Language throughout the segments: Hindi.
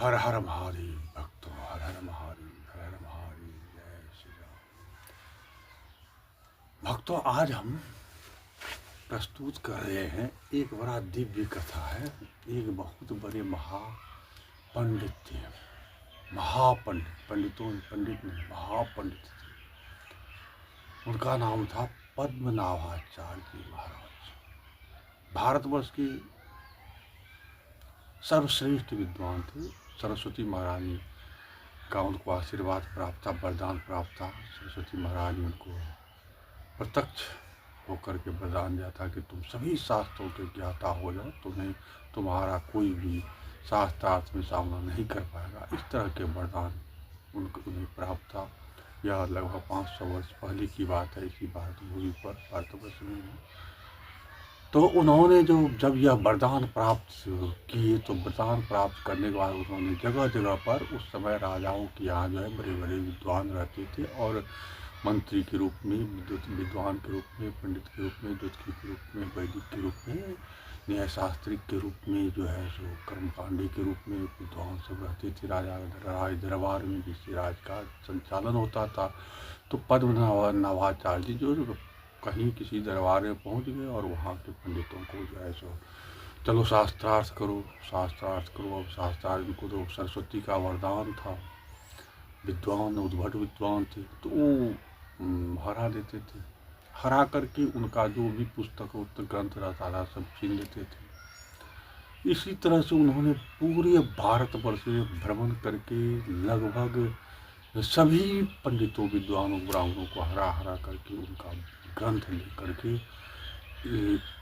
हर हर महादेव भक्तों, हर हर महादेव, हर हर महादेव, जय श्री राम। भक्तों, आज हम प्रस्तुत कर रहे हैं एक बड़ा दिव्य कथा है। एक बहुत बड़े महापंडित थे, महापंडित, पंडित नहीं, महापंडित थे। उनका नाम था पद्मनाभाचार्य जी महाराज। भारतवर्ष के सर्वश्रेष्ठ विद्वान थे। सरस्वती महारानी का उनको आशीर्वाद प्राप्त था, वरदान प्राप्त था। सरस्वती महारानी उनको प्रत्यक्ष होकर के वरदान दिया था कि तुम सभी शास्त्रों के ज्ञाता हो जाओ, तुम्हारा कोई भी शास्त्रार्थ में सामना नहीं कर पाएगा। इस तरह के वरदान उन्हें प्राप्त था। यह लगभग 500 वर्ष पहले की बात है। इसी भूमि पर भारतवर्ष में तो उन्होंने जब यह वरदान प्राप्त किए, तो वरदान प्राप्त करने के बाद उन्होंने जगह जगह पर, उस समय राजाओं के यहाँ जो है बड़े बड़े विद्वान रहते थे, और मंत्री के रूप में, विद्वान के रूप में, पंडित के रूप में, ज्योतिषी के रूप में, वैदिक के रूप में, न्यायशास्त्री के रूप में, जो है सो कर्मकांडी के रूप में विद्वान सब रहते थे राज दरबार में, जिससे राज का संचालन होता था। तो पद्मनाभाचार्य जी जो कहीं किसी दरबार में पहुंच गए और वहाँ के पंडितों को जो है सो चलो शास्त्रार्थ करो। अब शास्त्रार्थ को तो सरस्वती का वरदान था, विद्वान उद्भट विद्वान थे, तो वो हरा देते थे। हरा करके उनका जो भी पुस्तक ग्रंथ रहता था सब छीन लेते थे। इसी तरह से उन्होंने पूरे भारतवर्ष में भ्रमण करके लगभग सभी पंडितों, विद्वानों, ब्राह्मणों को हरा करके उनका ग्रंथ लेकर के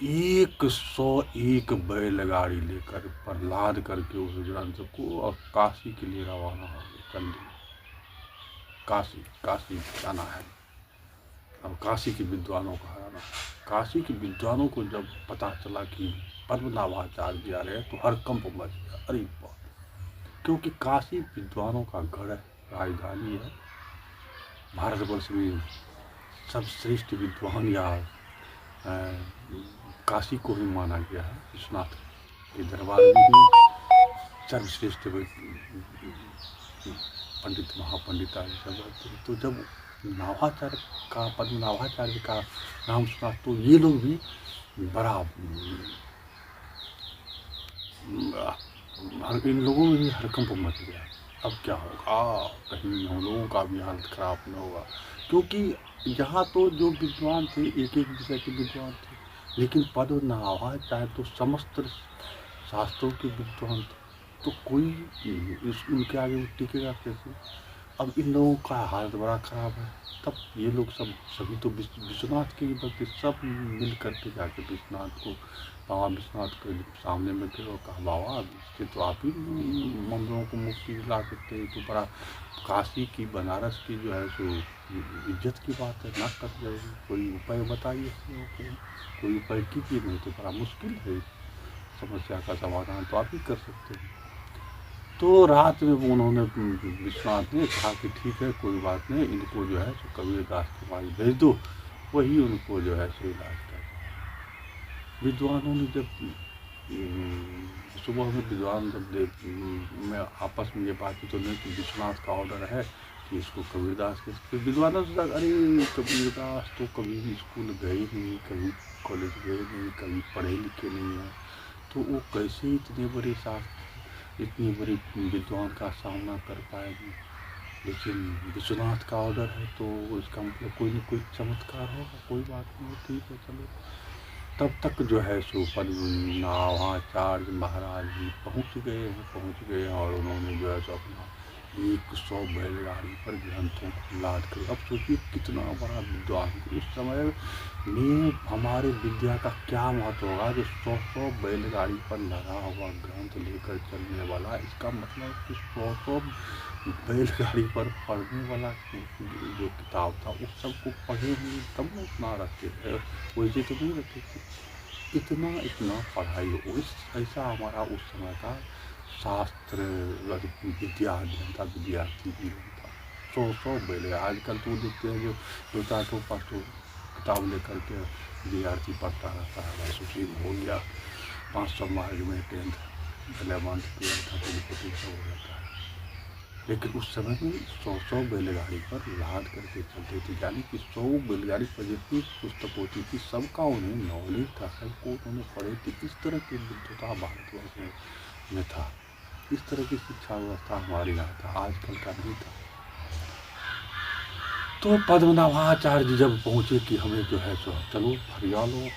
101 बैलगाड़ी लेकर पर लाद करके उस ग्रंथ को और काशी के लिए रवाना हो गए। चल दिए, काशी जाना है। अब काशी के विद्वानों को हराना। काशी के विद्वानों को जब पता चला कि पद्मनाभाचार्य जी आ रहे हैं, तो हड़कंप मच गया। अरे बाप! क्योंकि काशी विद्वानों का गढ़ है, राजधानी है। भारतवर्ष में सर्वश्रेष्ठ विद्वान या काशी को ही माना गया है। विश्वनाथ के दरबार में भी सर्वश्रेष्ठ पंडित, महापंडित आदि सब रहते हैं। तो जब पद्मनाभाचार्य का नाम सुना, तो ये लोग भी बड़ा इन लोगों में भी हड़कंप मच गया। अब क्या होगा, कहीं हम लोगों का भी हालत खराब न होगा। क्योंकि यहाँ तो जो विद्वान थे, एक एक विषय के विद्वान थे, लेकिन पद्मनाभाचार्य तो समस्त शास्त्रों के विद्वान थे। तो कोई उनके आगे टिकेगा कैसे? अब इन लोगों का हालत बड़ा खराब है। तब ये लोग सभी तो विश्वनाथ के भक्त सब मिल करके जाके विश्वनाथ को, बाबा विश्वनाथ के सामने में थे और कहा, बाबा इससे तो आप ही हम लोगों को मुक्ति दिला सकते हैं। तो बड़ा काशी की, बनारस की जो है सो इज्जत की बात है, ना कट जाएगी। कोई उपाय बताइए, कोई उपाय कीजिए, नहीं तो बड़ा मुश्किल है। समस्या का समाधान तो आप ही कर सकते हैं। तो रात में उन्होंने, विश्वनाथ ने कहा कि ठीक है, कोई बात नहीं, इनको जो है सो कबीरदास के पास भेज दो, वही उनको जो है सो इलाज कर। विद्वानों ने जब सुबह में विद्वान में आपस में ये बात तो नहीं कि विश्वनाथ का ऑर्डर है कि इसको कबीरदास के, फिर विद्वानों से अरे कबीरदास तो कभी भी स्कूल गए नहीं, कभी कॉलेज गए नहीं, कभी पढ़े लिखे नहीं हैं, तो वो कैसे इतने बड़े इतनी बड़ी विद्वान का सामना कर पाएगी। लेकिन विश्वनाथ का ऑर्डर है, तो इसका मतलब कोई न कोई चमत्कार होगा। कोई बात नहीं, ठीक है, चलो। तब तक जो है सो पद्मनाभाचार्य महाराज जी पहुँच गए और उन्होंने जो है सो अपना 100 बैलगाड़ी पर ग्रंथों को लाद कर, अब सोचिए कितना बड़ा विद्वान। उस समय में हमारे विद्या का क्या महत्व होगा, जो 100 बैलगाड़ी पर लगा हुआ ग्रंथ लेकर चलने वाला। इसका मतलब कि 100 बैलगाड़ी पर पढ़ने वाला जो किताब था, उस सबको पढ़े हुए तब न उतना रखते थे, वैसे तो नहीं रखते थे। इतना पढ़ाई हो, ऐसा हमारा उस समय का शास्त्र विद्या अध्ययन का विद्यार्थी जीवन था। 100 बैल। आजकल तो देखते हैं जो 4-5 किताब लेकर के विद्यार्थी पढ़ता रहता है, बस उसी हो गया 500 मार्क में 10th भलेमांस पेड़ था, टेलीफोटिंग सब हो जाता है। लेकिन उस समय में 100 बैलगाड़ी पर लाद करके चलते थे, यानी कि 100 बैलगाड़ी पर जितनी पुस्तक होती थी सबका उन्हें नॉलेज था, सबको उन्होंने पढ़े थे। इस तरह की विद्वता भारतवर्ष में था, इस तरह की शिक्षा व्यवस्था हमारे यहाँ था, आजकल का नहीं था। तो पद्मनाभाचार्य जी जब पहुँचे कि हमें जो है सो चलो फरिया लो,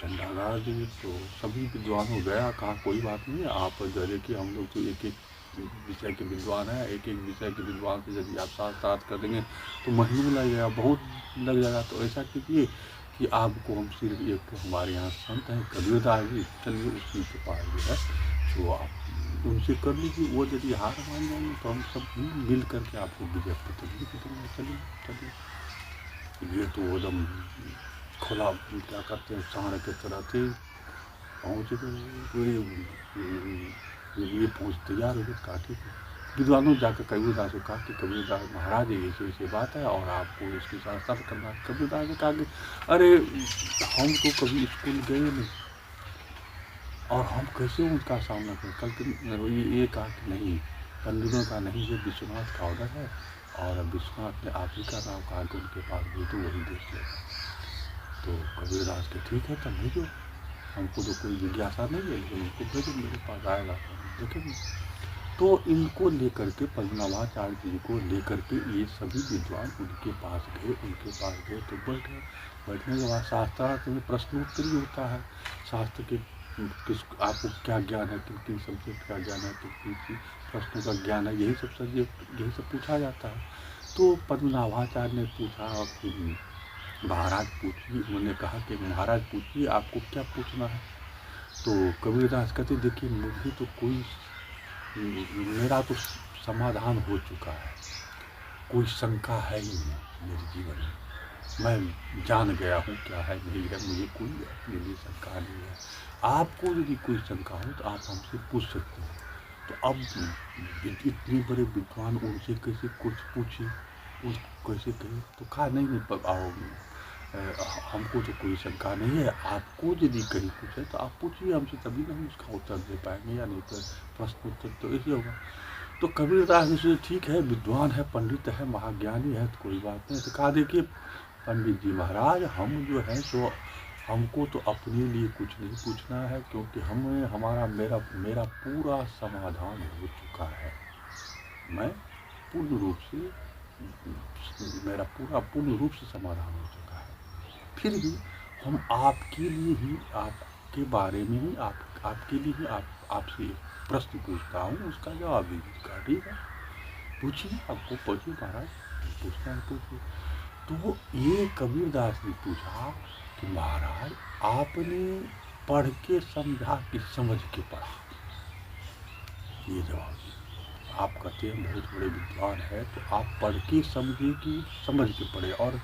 झंडा गाड़ दी, तो सभी विद्वानों गया, कहा कोई बात नहीं, आप जो देखिए हम लोग तो एक एक विषय के विद्वान हैं, एक एक विषय के विद्वान से यदि आप साथ कर देंगे तो महीनों लग जाएगा, बहुत लग जाएगा। तो ऐसा कीजिए कि आपको हम सिर्फ एक तो हमारे यहाँ संत हैं कबीरदास जी, चलिए उसी के पास जो है सो आप उनसे कर लीजिए, वो यदि हार मान जाएंगे तो हम सब मिल करके आपको विजय पत्र लिख देंगे। चलिए चलिए, ये तो एकदम खुला क्या करते हैं सांड के तरह थे, पहुँच गए, ये पहुँच तैयार हो गए, कहा ठीक है। विद्वानों जाकर कबीरदास को कहा कि कबीरदास महाराज ऐसी बात है और आपको इसके साथ सब करना है। कबीरदास ने कहा कि अरे हम तो कभी स्कूल गए नहीं और हम कैसे उनका सामना करें। कल ये कहा कि नहीं, पंडितों का नहीं, ये विश्वनाथ का ऑर्डर है और विश्वनाथ ने आप ही का नाम कहा कि उनके पास भेजो, वही देख लेगा। तो कबीरदास के ठीक है तब भेजो, हमको तो कोई जिज्ञासा नहीं है, लेकिन उनको भेजो, मेरे पास आएगा तो हम देखेंगे। तो इनको लेकर के पद्मनाभाचार्य जी को लेकर के ये सभी विद्वान उनके पास गए तो बैठने के बाद शास्त्रार्थ में प्रश्नोत्तरी होता है। शास्त्र के आपको क्या ज्ञान है, किन किन सब्जेक्ट का ज्ञान है, किन किन प्रश्नों का ज्ञान है, यही सब सब्जेक्ट यही सब पूछा जाता है। तो पद्मनाभाचार्य ने पूछा कि महाराज पूछिए, उन्होंने कहा कि महाराज पूछिए आपको क्या पूछना है। तो कबीरदास कहते देखिए मुझे तो कोई, मेरा तो समाधान हो चुका है, कोई शंका है ही नहीं मेरे जीवन में, मैं जान गया हूँ क्या है नहीं है, मुझे कोई अपने लिए शंका नहीं है। आपको यदि कोई शंका हो तो आप हमसे पूछ सकते हैं। तो अब इतने बड़े विद्वान उनसे कैसे कुछ पूछे, उनको कैसे कहे। तो कहा नहीं हमको तो कोई शंका नहीं है, आपको यदि कहीं कुछ है तो आप पूछिए हमसे, तभी ना हम उसका उत्तर दे पाएंगे, या नहीं तो प्रश्न उत्तर तो ऐसे होगा। तो कबीरदास जी ठीक है, विद्वान है, पंडित है, महाज्ञानी है, तो कोई बात नहीं। तो कहा देखिए पंडित जी महाराज, हम जो है सो हमको तो अपने लिए कुछ नहीं पूछना है, क्योंकि मेरा पूरा समाधान हो चुका है, मैं पूर्ण रूप से मेरा पूर्ण रूप से समाधान हो चुका है। फिर भी हम आपके लिए ही, आपके बारे में ही, आपके लिए ही आपसे प्रश्न पूछता हूँ, उसका जवाब दीजिएगा। ठीक है, पूछिए, आपको पूछिए महाराज, पूछना है पूछिए। तो ये कबीरदास ने पूछा कि महाराज आपने पढ़ के समझा कि समझ के पढ़ा, ये जवाब। आप कहते हैं बहुत बड़े विद्वान है, तो आप पढ़ के समझे कि समझ के पढ़े, और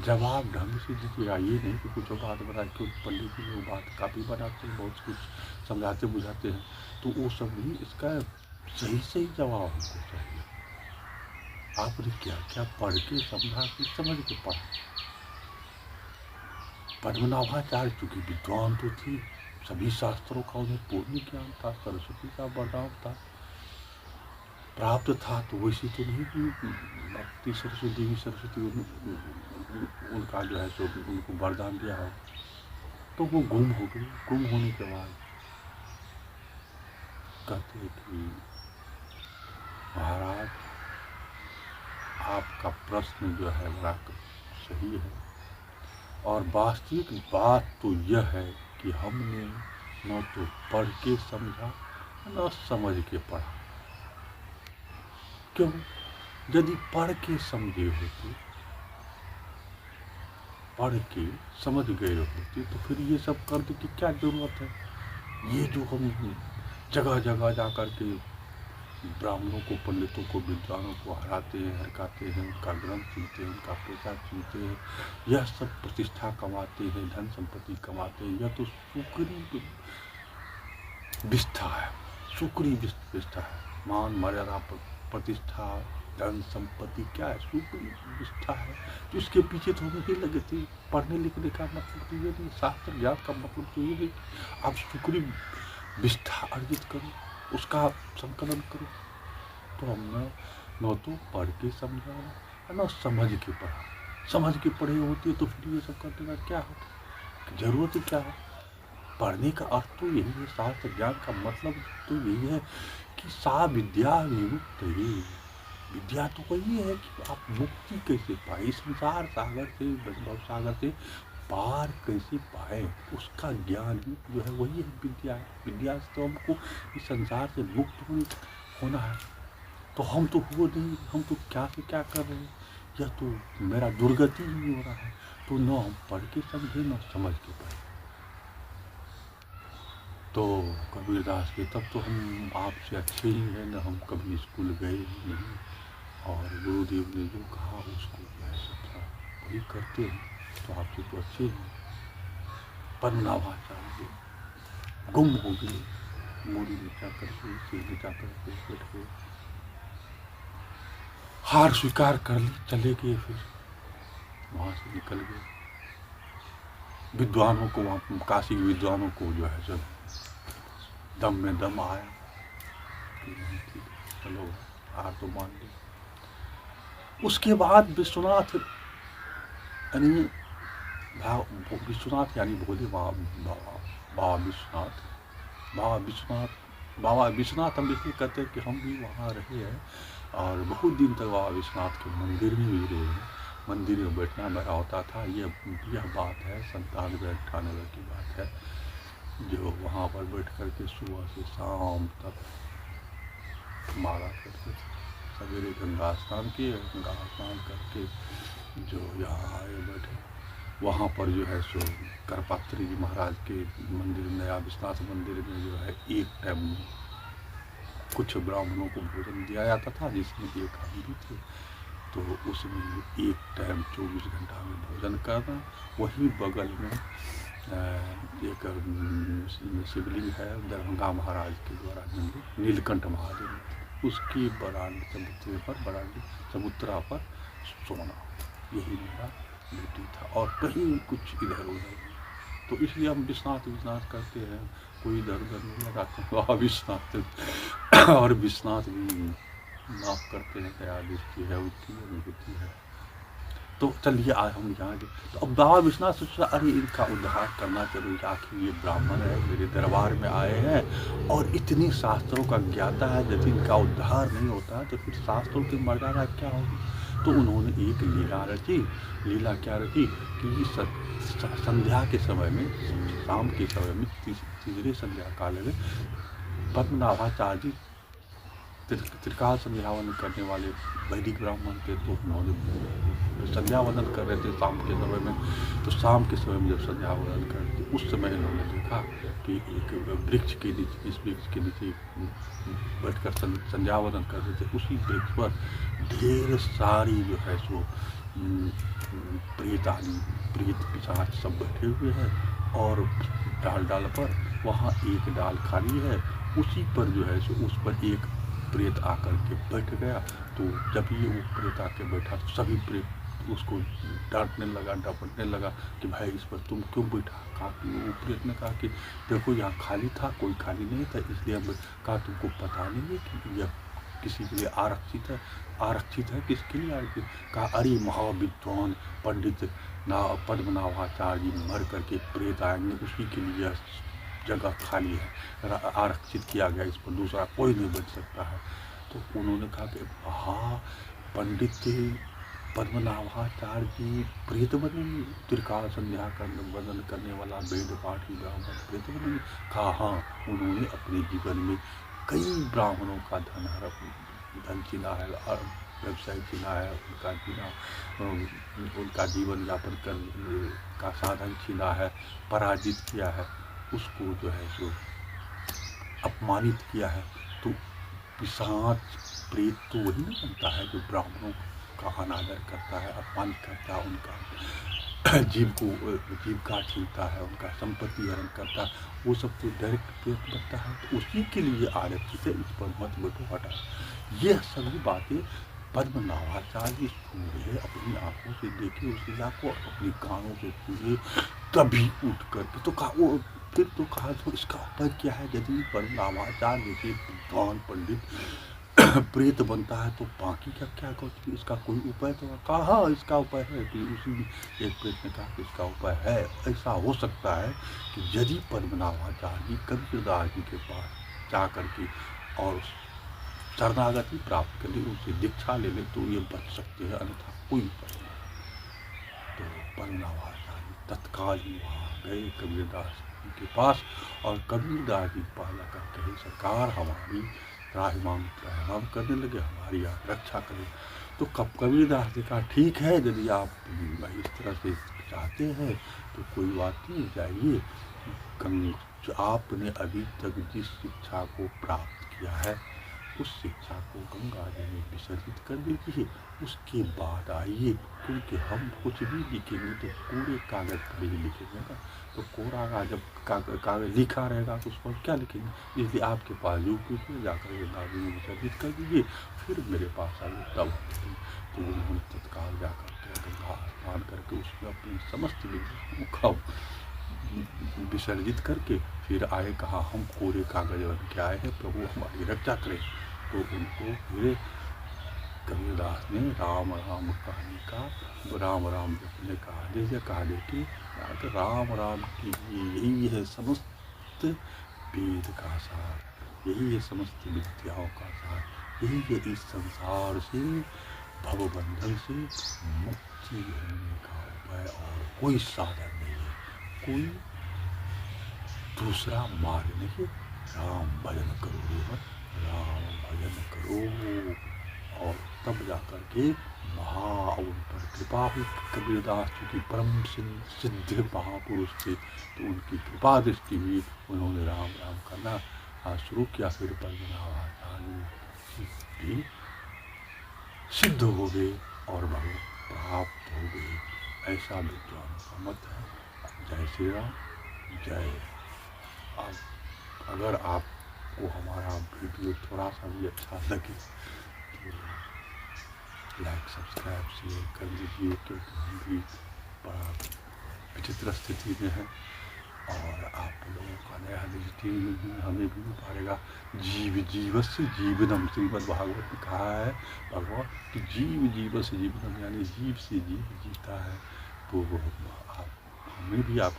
जवाब ढंग से दीजिएगा, ये नहीं कि कुछ बात बना, क्योंकि पंडित जी लोग बात काफ़ी बनाते हैं, बहुत कुछ समझाते बुझाते हैं, तो वो सब नहीं, इसका सही जवाब हमको चाहिए। आपने क्या पढ़ के समझा कि समझ के पढ़ा। पद्मनाभाचार्य चूँकि विद्वान तो थी, सभी शास्त्रों का उन्हें पूर्ण ज्ञान था, सरस्वती का वरदान था, प्राप्त था, तो वैसी तो नहीं कि सरस्वती उनका जो है सो उनको वरदान दिया हो। तो वो गुम हो गई। गुम होने के बाद कहते हैं कि महाराज आपका प्रश्न जो है बड़ा सही है, और वास्तविक बात तो यह है कि हमने न तो पढ़ के समझा न समझ के पढ़ा। क्यों? यदि पढ़ के समझे होते, पढ़ के समझ गए होते, तो फिर ये सब करने की क्या जरूरत है। ये जो हम जगह जगह जा कर के ब्राह्मणों को, पंडितों को, विद्वानों को हराते हैं, हरकाते हैं, उनका ग्रंथ चुनते हैं, उनका पैसा चुनते हैं, यह सब प्रतिष्ठा कमाते हैं, धन संपत्ति कमाते हैं, यह तो सुकरी विष्ठा है, सुकरी विष्ठा है। मान मर्यादा प्रतिष्ठा धन संपत्ति क्या है, सुकरी विष्ठा है। तो इसके पीछे तो हमें ही लगे थे। पढ़ने लिखने का मतलब तो ये नहीं, शास्त्र ज्ञान का मतलब तो ये नहीं आप सुकरी विष्ठा अर्जित करो, उसका संकलन करो। तो हमने न तो पढ़ के समझा न समझ के पढ़ा। समझ के पढ़े होते तो फिर ये सब करने का क्या होता, जरूरत क्या है। पढ़ने का अर्थ तो यही है, शास्त्र ज्ञान का मतलब तो यही है कि सा विद्या विमुक्त ही। विद्या तो वही है कि आप मुक्ति कैसे पाए, संसार सागर से, भव सागर से पार कैसे पाए, उसका ज्ञान ही जो है वही है विद्या है। विद्या से तो हमको इस संसार से मुक्त होना है। तो हम तो हो नहीं, हम तो क्या से क्या कर रहे हैं, यह तो मेरा दुर्गति ही हो रहा है। तो न हम पढ़ के समझे न समझ के पढ़े। तो कबीरदास के तब तो हम आपसे अच्छे ही हैं, न हम कभी स्कूल गए ही नहीं, और गुरुदेव ने जो कहा उसको जो है सब वही करते हैं। तो आपसे तो अच्छे हैं। पद्मनाभाचार्य गुम हो गए, मूड़ी नीचा करके, सिर नीचा करके बैठ गए, हार स्वीकार कर ली, चले गए, फिर वहाँ से निकल गए। विद्वानों को, वहाँ काशी के विद्वानों को जो है जब दम में दम आया कि नहीं ठीक है, चलो हार तो मान ली। उसके बाद विश्वनाथ यानी विश्वनाथ यानी भोले बाबा विश्वनाथ, बाबा विश्वनाथ हम इसलिए कहते हैं कि हम भी वहाँ रहे हैं और बहुत दिन तक बाबा विश्वनाथ के मंदिर में भी रहे हैं। मंदिर में बैठना मेरा होता था। यह बात है 97-98 की बात है, जो वहाँ पर बैठ कर के सुबह से शाम तक मारा करते थे। सवेरे गंगा स्नान किए, गंगा स्नान करके जो यहाँ आए बैठे, वहाँ पर जो है सो करपात्री जी महाराज के मंदिर, नया विश्वनाथ मंदिर में जो है एक टाइम कुछ ब्राह्मणों को भोजन दिया जाता था, जिसमें एक हम भी थे। तो उसमें एक टाइम 24 घंटा में भोजन करना। वहीं बगल में एक शिवलिंग है दरभंगा महाराज के द्वारा नीलकंठ महादेव, उसकी बरांडे चबूतरा पर सोना, यही मेरा ड्यूटी था और कहीं कुछ इधर उधर। तो इसलिए हम विश्वनाथ करते हैं, कोई इधर उधर नहीं लगाते हैं। वहाँ विश्वनाथ और विश्वनाथ भी माफ़ करते हैं, दया दृष्टि है, उसकी अनुभूति है। तो चलिए आज हम यहाँ के, तो अब बाबा विश्वनाथ सोचा अरे इनका उद्धार करना जरूरी, आखिर ये ब्राह्मण है, मेरे दरबार में आए हैं और इतनी शास्त्रों का ज्ञाता है, यदि इनका उद्धार नहीं होता है तो फिर शास्त्रों की मर्यादा क्या होगी। तो उन्होंने एक लीला रची। लीला क्या रची कि संध्या के समय में, शाम के समय में, तीसरे संध्या काल में पद्मनाभाचार्य जी त्रिकाल संध्यावंदन करने वाले वैदिक ब्राह्मण थे। तो उन्होंने संध्यावंदन कर रहे थे शाम के समय में। तो शाम के समय में जब संध्यावंदन करते उस समय इन्होंने देखा कि एक वृक्ष के नीचे, इस वृक्ष के नीचे बैठकर संध्यावंदन कर रहे थे। उसी वृक्ष पर ढेर सारी जो है सो प्रेत पिशाच सब बैठे हुए हैं और डाल पर वहाँ एक डाल खाली है, उसी पर जो है सो उस पर एक प्रेत आकर के बैठ गया। तो जब ये वो प्रेत आके बैठा तो सभी प्रेत उसको डांटने लगा, डपटने लगा कि भाई इस पर तुम क्यों बैठा। कहा कि वो प्रेत ने कहा कि देखो यहाँ खाली था, कोई खाली नहीं था, इसलिए हम कहा तुमको पता नहीं है कि यह किसी के लिए आरक्षित है किसके लिए आरक्षित। कहा अरे महाविद्वान पंडित पद्मनाभाचार्य जी मर करके प्रेत आएंगे, उसी के लिए जगह खाली है, आरक्षित किया गया, इस पर दूसरा कोई नहीं बच सकता है। तो उन्होंने कहा कि हाँ पंडित पद्मनाभाचार्य जी प्रेत बनेंगे, त्रिकाल संध्या वंदन करने वाला वेद पाठी ब्राह्मण प्रेत बनेंगे। कहा हाँ, उन्होंने अपने जीवन में कई ब्राह्मणों का धन छीना है, व्यवसाय छीना है, उनका जीवन यापन का साधन छीना है, पराजित किया है, उसको जो है जो अपमानित किया है। तो पिशाच प्रेत तो वही नहीं बनता है जो ब्राह्मणों का अनादर करता है, अपमानित करता है, उनका जीविका छीनता है, उनका संपत्ति हरण करता है, वो सब तो डायरेक्ट प्रेत बनता है। तो उसी के लिए आरक्षित है, इस पर मत बैठो, हटा। यह सभी बातें पद्मनाभाचार्य सुने, अपनी आंखों से देखे उस लीला को, अपनी कानों से सुने, तभी उठ करके तो कहा वो फिर तो कहा तो इसका उपाय क्या है? यदि परमाचार्य जैसे विद्वान पंडित प्रेत बनता है तो बाकी का क्या कुछ इसका कोई उपाय? तो कहा हाँ इसका उपाय है। तो उसी एक प्रेत ने कहा कि इसका उपाय है। ऐसा हो सकता है कि यदि पद्मनाभाचार्य कबीरदास जी के पास जा करके और शरणागति प्राप्त कर ले, उनसे दीक्षा ले ले तो ये बच सकते हैं, अन्यथा कोई उपाय नहीं। तो पद्मनाभाचार्य तत्काल ही वहाँ गए कबीरदास जी के पास और कबीरदास जी के पास जाकर कहे सरकार हमारी त्राहिमाम करने लगे, हमारी आप रक्षा करें। तो कबीरदास जी कहा ठीक है, यदि आप इस तरह से चाहते हैं तो कोई बात नहीं, जाइए आपने अभी तक जिस शिक्षा को प्राप्त किया है उस शिक्षा को गंगा जी में विसर्जित कर दीजिए, उसके बाद आइए, क्योंकि हम कुछ भी लिखेंगे तो पूरे कागज पर ही लिखेंगे ना। तो कोरा कागज जब कागज लिखा रहेगा तो उस पर क्या लिखेंगे? इसलिए आपके पास जो कुछ है जाकर गंगा जी में विसर्जित कर दीजिए, फिर मेरे पास आइए तब लिखेंगे। तो उन्होंने तत्काल जाकर के गंगा स्नान करके उसमें अपनी समस्त विद्या विसर्जित करके फिर आए, कहा हम कोरे कागज बन के आए हैं, प्रभु हमारी रक्षा करें। तो उनको फिर कबीरदास ने राम राम कहने का, राम राम जपने का आदेश कहा। देखिए राम राम की यही है समस्त वेद का सार, यही है समस्त विद्याओं का सार, यही है इस संसार से भवबंधन से मुक्ति होने का उपाय, और कोई साधन नहीं है, कोई दूसरा मार्ग नहीं। राम भजन करो रे, राम भजन करो। और तब जाकर के उन पर कृपा हुई। कबीरदास चूँकि परम सिद्ध महापुरुष थे तो उनकी कृपा दृष्टि हुई, उन्होंने राम राम करना शुरू किया। फिर पद्मनाभाचार्य भी सिद्ध हो गए और भगवत प्राप्त हो गए। ऐसा विद्वानों का मत है। जय श्री राम, जय। अगर आपको हमारा वीडियो थोड़ा सा भी अच्छा लगे तो लाइक सब्सक्राइब शेयर कर दीजिए, क्योंकि हम भी बड़ा विचित्र स्थिति में हैं और आप लोगों का नया दृष्टि हमें भी पड़ेगा। जीव जीवस्य जीवनम, श्रीमद् भागवत में कहा है भगवान कि जीव जीवस्य जीवनम, यानी जीव से जीव जीता है। तो आप हमें भी आप